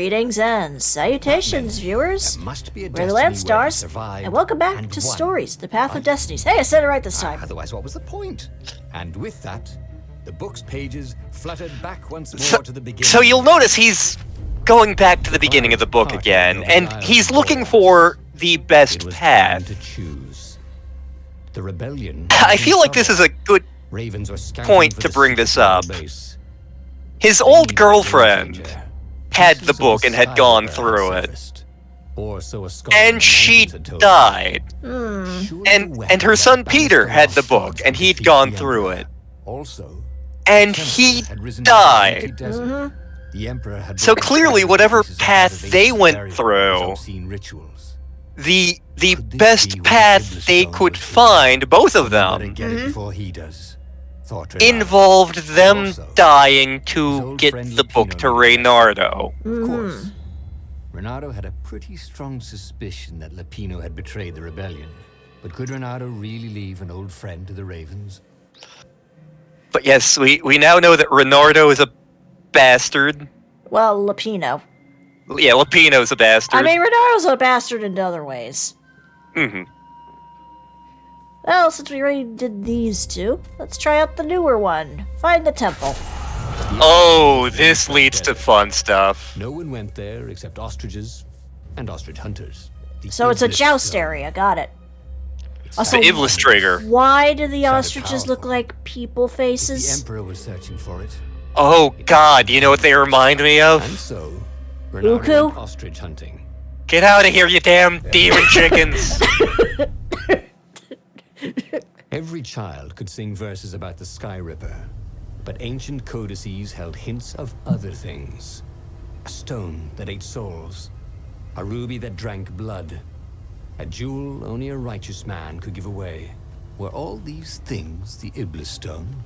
Greetings and salutations, viewers. We're the Land Stars, and welcome back to Stories, the Path of Destinies. Hey, I said it right this time. Otherwise, what was the point? And with that, the book's pages fluttered back once more to the beginning. So you'll notice he's going back to the beginning of the book again, and he's looking for the best path. To choose. The rebellion. I feel like this is a good point to bring this up. His old girlfriend had the book and had gone through it. And she died. And her son Peter had the book, and he'd gone through it. And he died. So clearly, whatever path they went through, the best path they could find, both of them, involved them dying to get the book to Reynardo. Of course, Reynardo had a pretty strong suspicion that Lapino had betrayed the rebellion. But could Reynardo really leave an old friend to the Ravens? But yes, we now know that Reynardo is a bastard. Well, Lapino. Yeah, Lapino's a bastard. I mean, Reynardo's a bastard in other ways. Well, since we already did these two, let's try out the newer one. Find the temple. Oh, this leads to fun stuff. No one went there except ostriches and ostrich hunters. So it's a joust area, got it. Also, the Iblis trigger. Why do the ostriches look like people faces? The Emperor was searching for it. Oh god, you know what they remind me of? And so, Reynardo went ostrich hunting. Get out of here, you damn demon chickens! Every child could sing verses about the Sky Ripper, but ancient codices held hints of other things. A stone that ate souls, a ruby that drank blood, a jewel only a righteous man could give away. Were all these things the Iblis stone?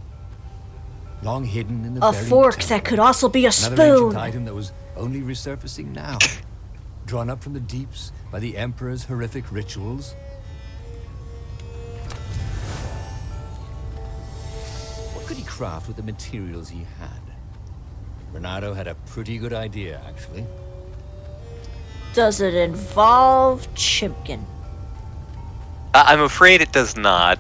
Long hidden in the a buried fork temple. that could also be a Another spoon. ancient item that was only resurfacing now, drawn up from the deeps by the Emperor's horrific rituals. What could he craft with the materials he had? Reynardo had a pretty good idea, actually. Does it involve Chimkin? I'm afraid it does not.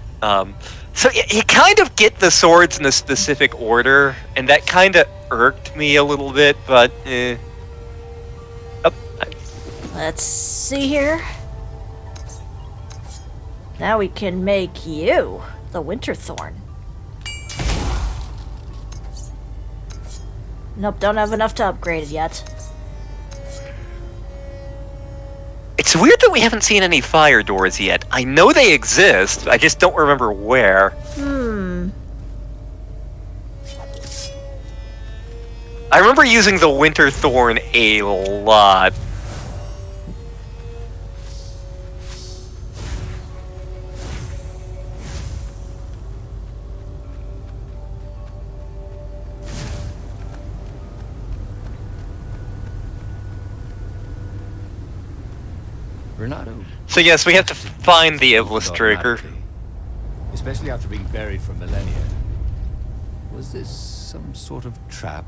So you kind of get the swords in a specific order, and that kind of irked me a little bit, but Let's see here. Now we can make you the Winterthorn. Nope, don't have enough to upgrade it yet. It's weird that we haven't seen any fire doors yet. I know they exist, I just don't remember where. I remember using the Winterthorn a lot. Reynardo. So yes, we have to find the Iblis trigger. Especially after being buried for millennia. Was this some sort of trap?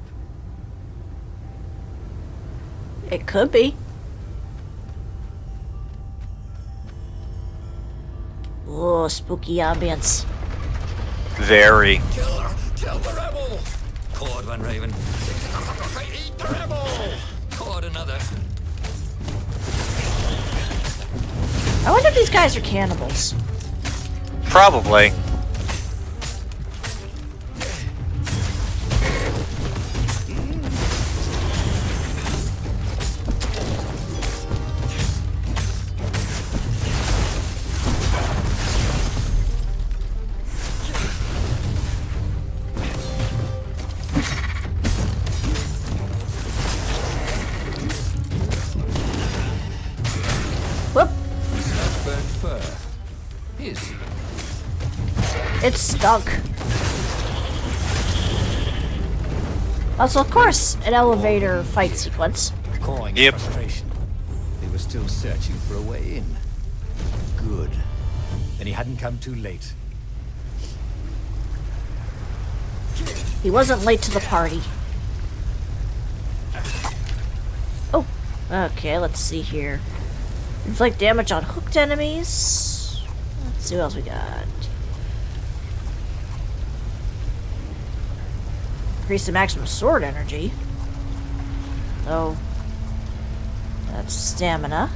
It could be. Oh, spooky ambience. Very. Kill the rebel! Caught one, Raven. Eat the rebel! Caught another. I wonder if these guys are cannibals. Probably. Whoop. Burnt fur. Is It's stunk. Also, of course, an elevator fight sequence. cawing Yep. in frustration. They were still searching for a way in. Good. Then he hadn't come too late. He wasn't late to the party. Oh. Okay, let's see here. Inflict damage on hooked enemies. Let's see what else we got. Increase the maximum sword energy. Oh. That's stamina.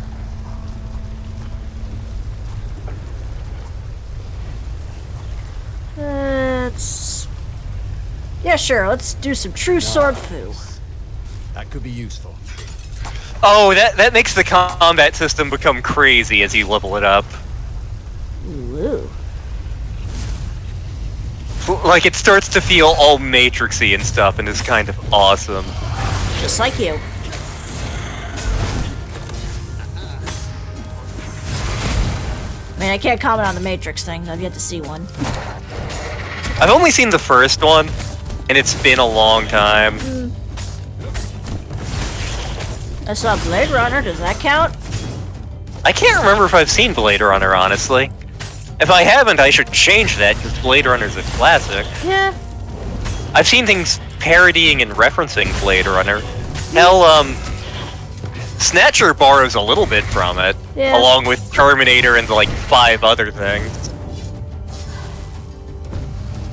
Let's... Yeah, sure, let's do some true sword fu. That could be useful. Oh, that makes the combat system become crazy as you level it up. Ooh. Like, it starts to feel all matrixy and stuff, and is kind of awesome. Just like you. I mean, I can't comment on the Matrix thing. I've yet to see one. I've only seen the first one, and it's been a long time. I saw Blade Runner. Does that count? I can't remember if I've seen Blade Runner, honestly. If I haven't, I should change that, because Blade Runner's a classic. Yeah. I've seen things parodying and referencing Blade Runner. Hell, Snatcher borrows a little bit from it, Yeah. along with Terminator and, like, 5 other things.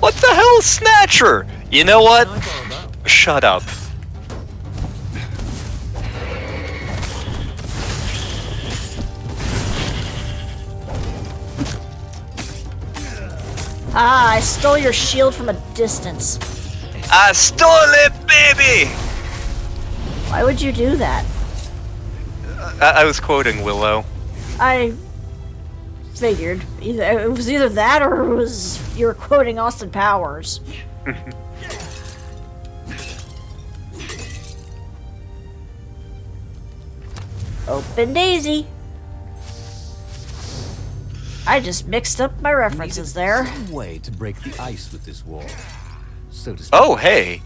What the hell, Snatcher? You know what? Shut up. Ah, I stole your shield from a distance. I stole it, baby! Why would you do that? I was quoting Willow. I figured. It was either that or it was you were quoting Austin Powers. Open Daisy. I just mixed up my references there. Some way to break the ice with this wall, so to speak. Oh, hey.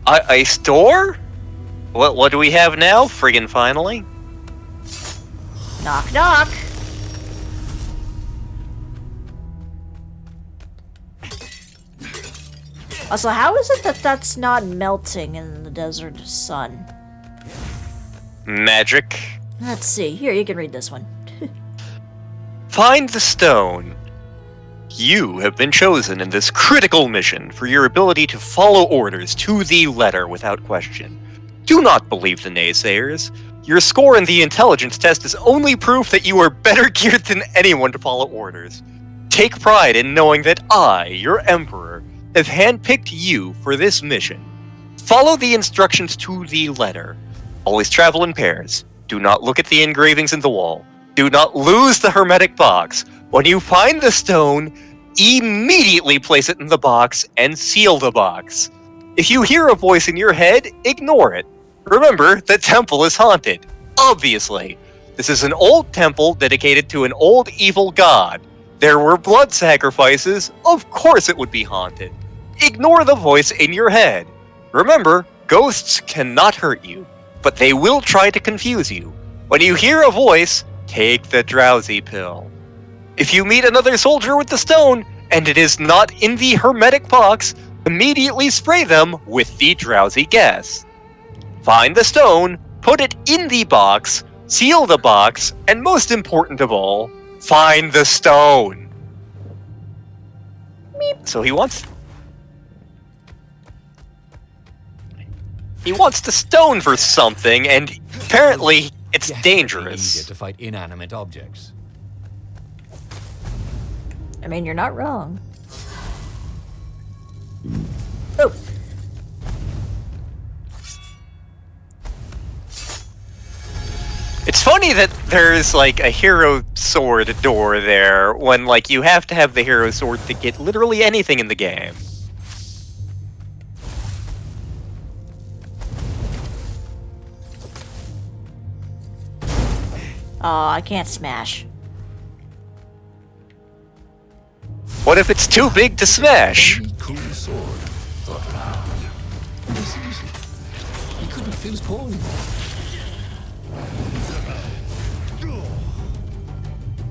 A store? What do we have now, friggin' finally? Knock knock. Also, how is it that that's not melting in the desert sun? Magic. Let's see. Here, you can read this one. Find the stone. You have been chosen in this critical mission for your ability to follow orders to the letter without question. Do not believe the naysayers. Your score in the intelligence test is only proof that you are better geared than anyone to follow orders. Take pride in knowing that I, your Emperor, have handpicked you for this mission. Follow the instructions to the letter. Always travel in pairs. Do not look at the engravings in the wall. Do not lose the hermetic box. When you find the stone, immediately place it in the box and seal the box. If you hear a voice in your head, ignore it. Remember, the temple is haunted. Obviously. This is an old temple dedicated to an old evil god. There were blood sacrifices. Of course it would be haunted. Ignore the voice in your head. Remember, ghosts cannot hurt you, but they will try to confuse you. When you hear a voice, take the drowsy pill. If you meet another soldier with the stone, and it is not in the hermetic box, immediately spray them with the drowsy gas. Find the stone, put it in the box, seal the box, and most important of all, find the stone. Meep. So he wants the stone for something, and apparently it's dangerous. Easier to fight inanimate objects. I mean, you're not wrong. Oh. It's funny that there's like a hero sword door there when like you have to have the hero sword to get literally anything in the game. Oh, I can't smash. What if it's too big to smash? Cool sword, thought aloud. This is easy. He couldn't feel his paw anymore.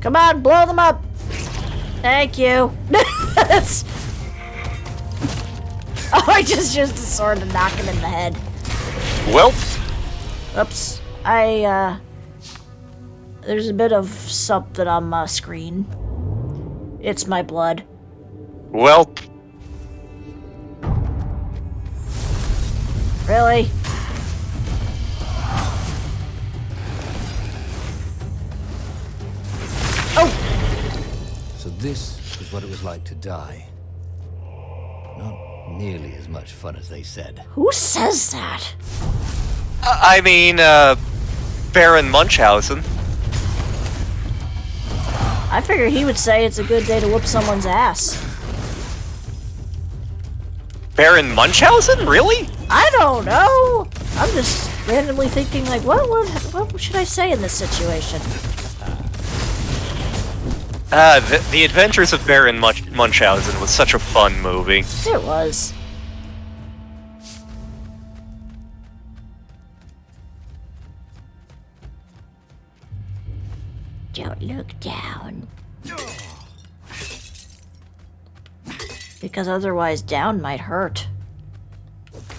Come on, blow them up. Thank you. Oh, I just used the sword to knock him in the head. Well, Oops. There's a bit of something on my screen. It's my blood. Well. Really? Oh! So this is what it was like to die. Not nearly as much fun as they said. Who says that? I mean, Baron Munchausen. I figure he would say it's a good day to whoop someone's ass. Baron Munchausen? Really? I don't know! I'm just randomly thinking, like, what should I say in this situation? The Adventures of Baron Munchausen was such a fun movie. It was. Don't look down. Because otherwise down might hurt.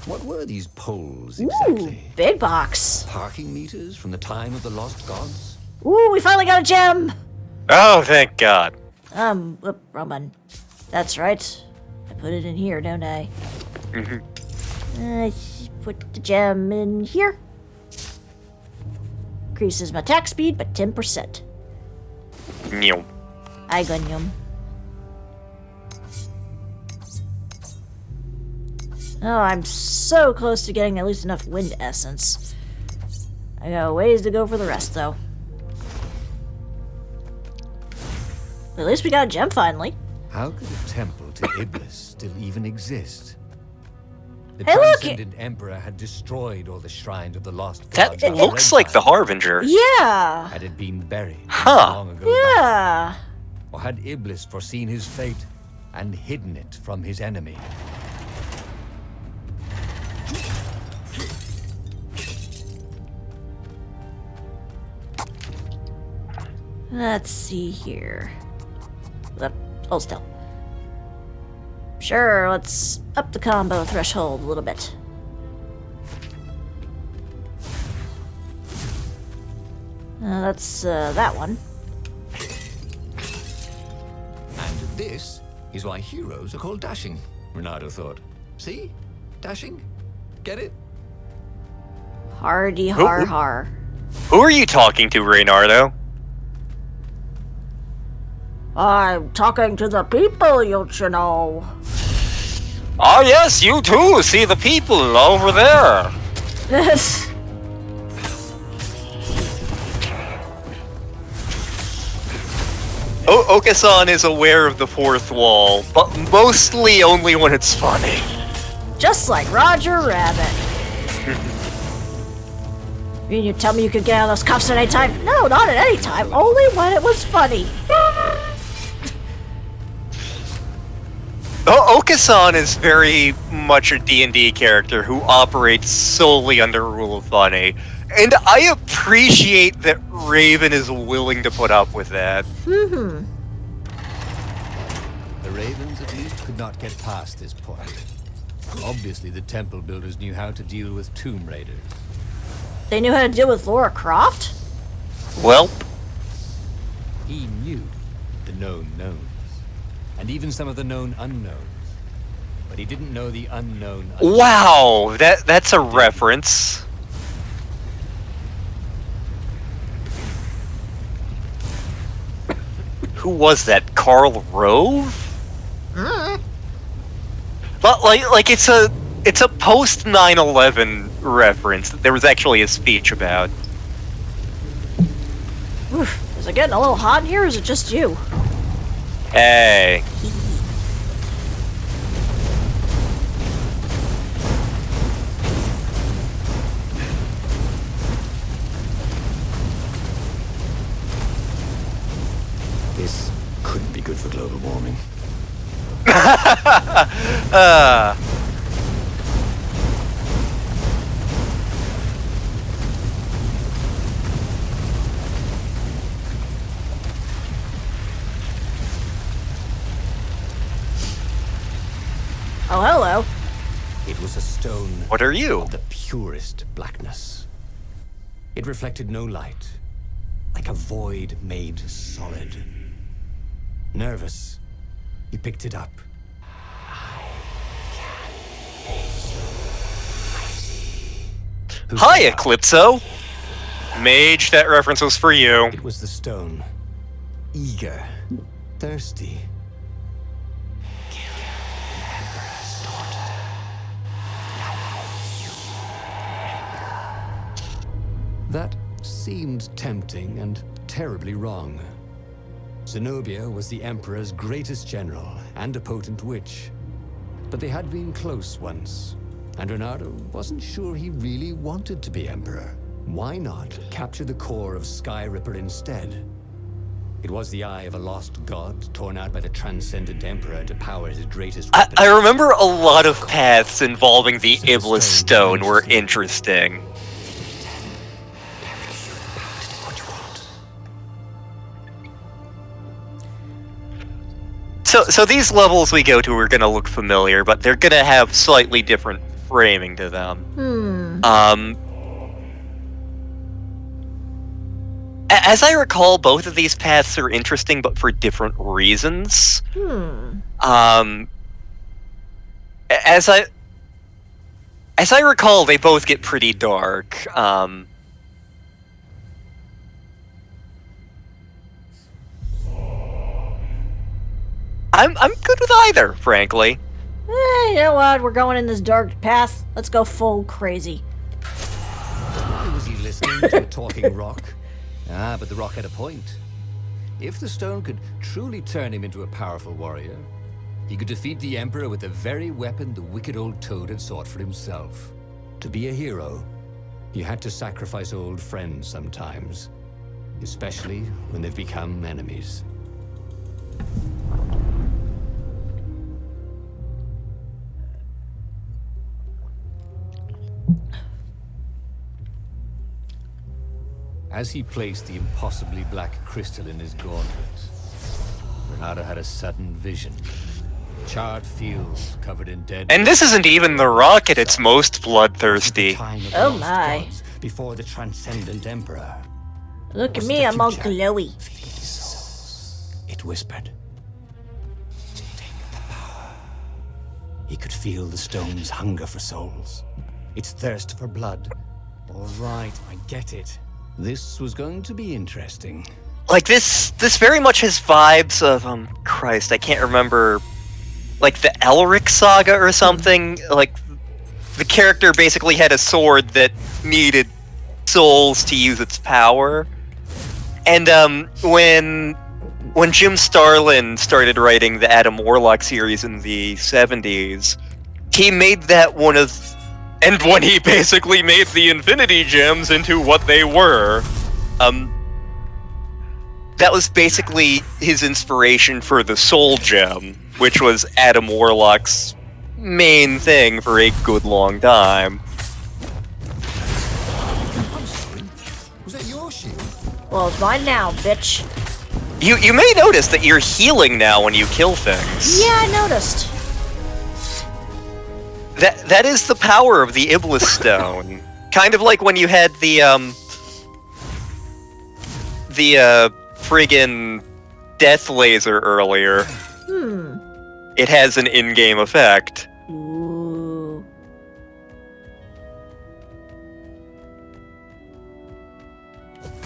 What were these poles exactly? Ooh, big box. Parking meters from the time of the lost gods? Ooh, we finally got a gem! Oh, thank God. Wrong button. That's right. I put it in here, don't I? Put the gem in here. Increases my attack speed by 10%. Meow. I got yum. Oh, I'm so close to getting at least enough wind essence. I got a ways to go for the rest, though. But at least we got a gem finally. How could a temple to Iblis still even exist? The Hey, look! transcendent emperor had destroyed all the shrines of the lost That gods. looks like the Harbinger. Yeah! Had it been buried Huh. long ago? Yeah! Or had Iblis foreseen his fate and hidden it from his enemy? Let's see here. Hold still. Sure, let's up the combo threshold a little bit. That's that one. And this is why heroes are called dashing, Renato thought. See? Dashing? Get it? Hardy har har. Who are you talking to, Reynardo? I'm talking to the people, you know. Ah, yes, you too. See the people over there. Okasan is aware of the fourth wall, but mostly only when it's funny. Just like Roger Rabbit. You tell me you could get out of those cuffs at any time? No, not at any time. Only when it was funny. Okasan is very much a D&D character who operates solely under rule of funny. And I appreciate that Raven is willing to put up with that. Mm-hmm. The Ravens at least could not get past this point. Obviously the temple builders knew how to deal with tomb raiders. They knew how to deal with Laura Croft? Well, He knew the known knowns, and even some of the known unknowns. But he didn't know the unknown unknowns. wow, that's a reference. Who was that? Karl Rove? But like it's a post 9/11 reference that there was actually a speech about. Oof, is it getting a little hot in here, or is it just you? Hey. This couldn't be good for global warming. Oh, hello. It was a stone What are you? of the purest blackness. It reflected no light, like a void made solid. Nervous, he picked it up. Hi, Eclipso! Mage, that reference was for you. It was the stone. Eager, thirsty. That seemed tempting and terribly wrong. Zenobia was the Emperor's greatest general and a potent witch. But they had been close once, and Reynardo wasn't sure he really wanted to be Emperor. Why not capture the core of Skyripper instead? It was the eye of a lost god torn out by the Transcendent Emperor to power his greatest weapon. I remember a lot of paths involving the Iblis Stone were interesting. So these levels we go to are gonna look familiar, but they're gonna have slightly different framing to them. As I recall, both of these paths are interesting, but for different reasons. As I recall, they both get pretty dark. I'm good with either, frankly. You know what? We're going in this dark path. Let's go full crazy. Why was he listening to a talking rock? Ah, but the rock had a point. If the stone could truly turn him into a powerful warrior, he could defeat the Emperor with the very weapon the wicked old toad had sought for himself. To be a hero, you had to sacrifice old friends sometimes, especially when they've become enemies. As he placed the impossibly black crystal in his gauntlet, Reynardo had a sudden vision. Charred fields covered in dead... And this isn't even the rock at its most bloodthirsty. Oh my. Before the Transcendent Emperor. Look at me, I'm all glowy. It whispered. Take the power. He could feel the stone's hunger for souls. Its thirst for blood. All right, I get it. This was going to be interesting. Like, this very much has vibes of, Christ, I can't remember, like, the Elric saga or something. Like, the character basically had a sword that needed souls to use its power. And, when Jim Starlin started writing the Adam Warlock series in the 70s, he made that one of... And when he basically made the Infinity Gems into what they were, that was basically his inspiration for the Soul Gem, which was Adam Warlock's main thing for a good long time. I'm sorry. Was that your shield? Well, it's mine now, bitch. You may notice that you're healing now when you kill things. Yeah, I noticed. That is the power of the Iblis Stone. Kind of like when you had the friggin' death laser earlier. It has an in-game effect. Ooh.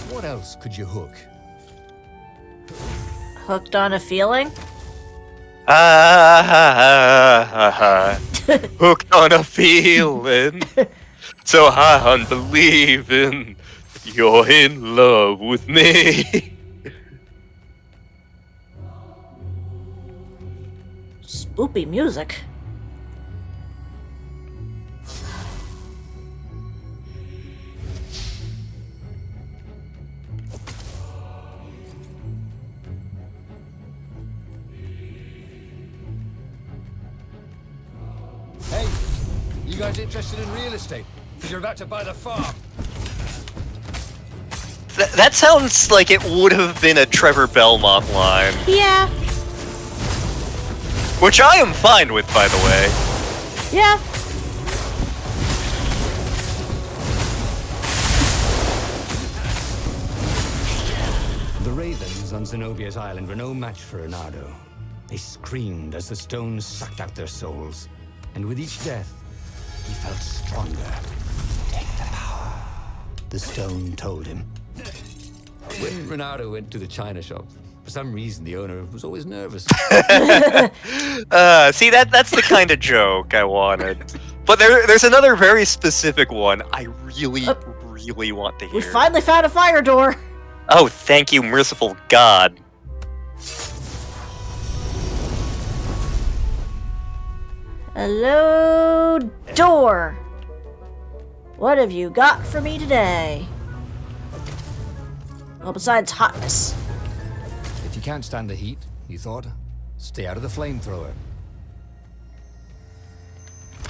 What else could you hook? Hooked on a feeling? Hooked on a feeling. So I'm believing you're in love with me. Spoopy music. Hey, you guys interested in real estate? Because you're about to buy the farm. That sounds like it would have been a Trevor Belmont line. Yeah. Which I am fine with, by the way. Yeah. on Zenobia's island were no match for Renato. They screamed as the stones sucked out their souls. And with each death, he felt stronger. Take the power, the stone told him. When Renato went to the china shop, for some reason the owner was always nervous. See, that's the kind of joke I wanted. But there's another very specific one I really want to hear. We finally found a fire door. Oh, thank you, merciful God. Hello, door. What have you got for me today? Well, besides hotness. If you can't stand the heat, you thought, stay out of the flamethrower.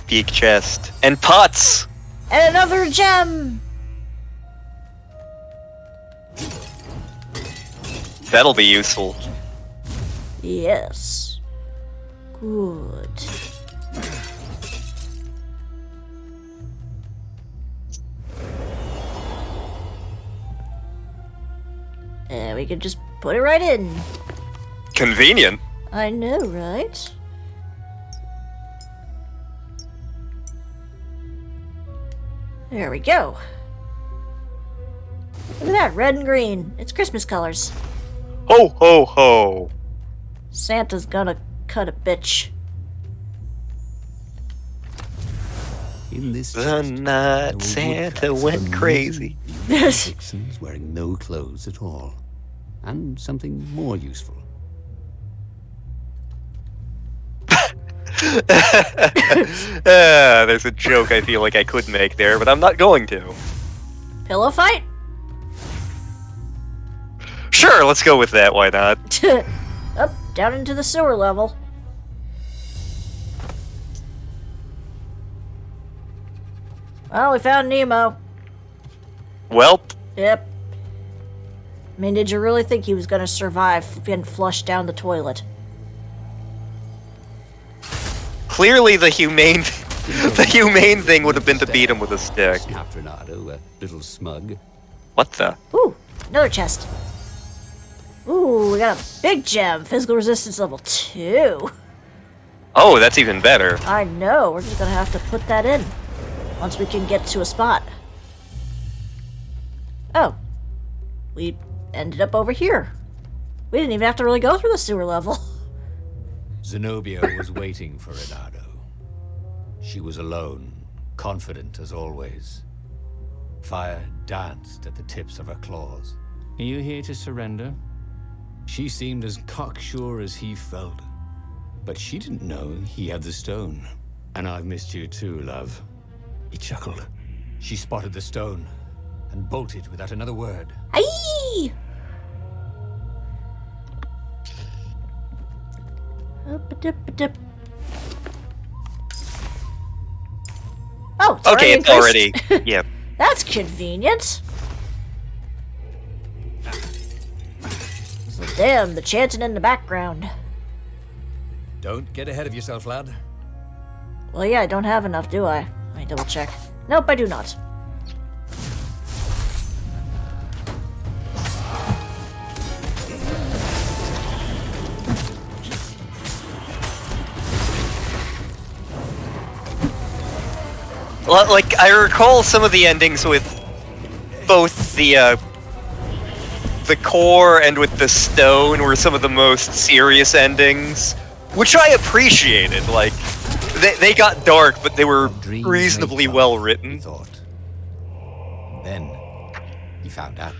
Big chest. And pots! And another gem! That'll be useful. Yes. Good. And we can just put it right in. Convenient. I know, right? There we go. Look at that, red and green. It's Christmas colors. Ho, ho, ho. Santa's gonna cut a bitch. In this The night Santa went crazy. Vixens wearing no clothes at all. And something more useful. There's a joke I feel like I could make there, but I'm not going to. Pillow fight? Sure, let's go with that, why not? Up, down into the sewer level. Well, we found Nemo. Welp. Yep. I mean, did you really think he was gonna survive getting flushed down the toilet? Clearly the humane thing would have been to beat him with a stick. Snapped Renato, a little smug. What the? Ooh, another chest. Ooh, we got a big gem. Physical resistance level 2. Oh, that's even better. I know, we're just gonna have to put that in. Once we can get to a spot. Oh. We ended up over here. We didn't even have to really go through the sewer level. Zenobia was waiting for Renato. She was alone, confident as always. Fire danced at the tips of her claws. Are you here to surrender? She seemed as cocksure as he felt. But she didn't know he had the stone. And I've missed you too, love. He chuckled. She spotted the stone and bolted without another word. Aye! Oh, it's Okay, it's already. increased. Yep. That's convenient. So damn, the chanting in the background. Don't get ahead of yourself, lad. Well, yeah, I don't have enough, do I? Let me double check. Nope, I do not. Like, I recall some of the endings with both the core and with the stone were some of the most serious endings, which I appreciated. Like, they got dark, but they were reasonably well written. He thought. Then he found out.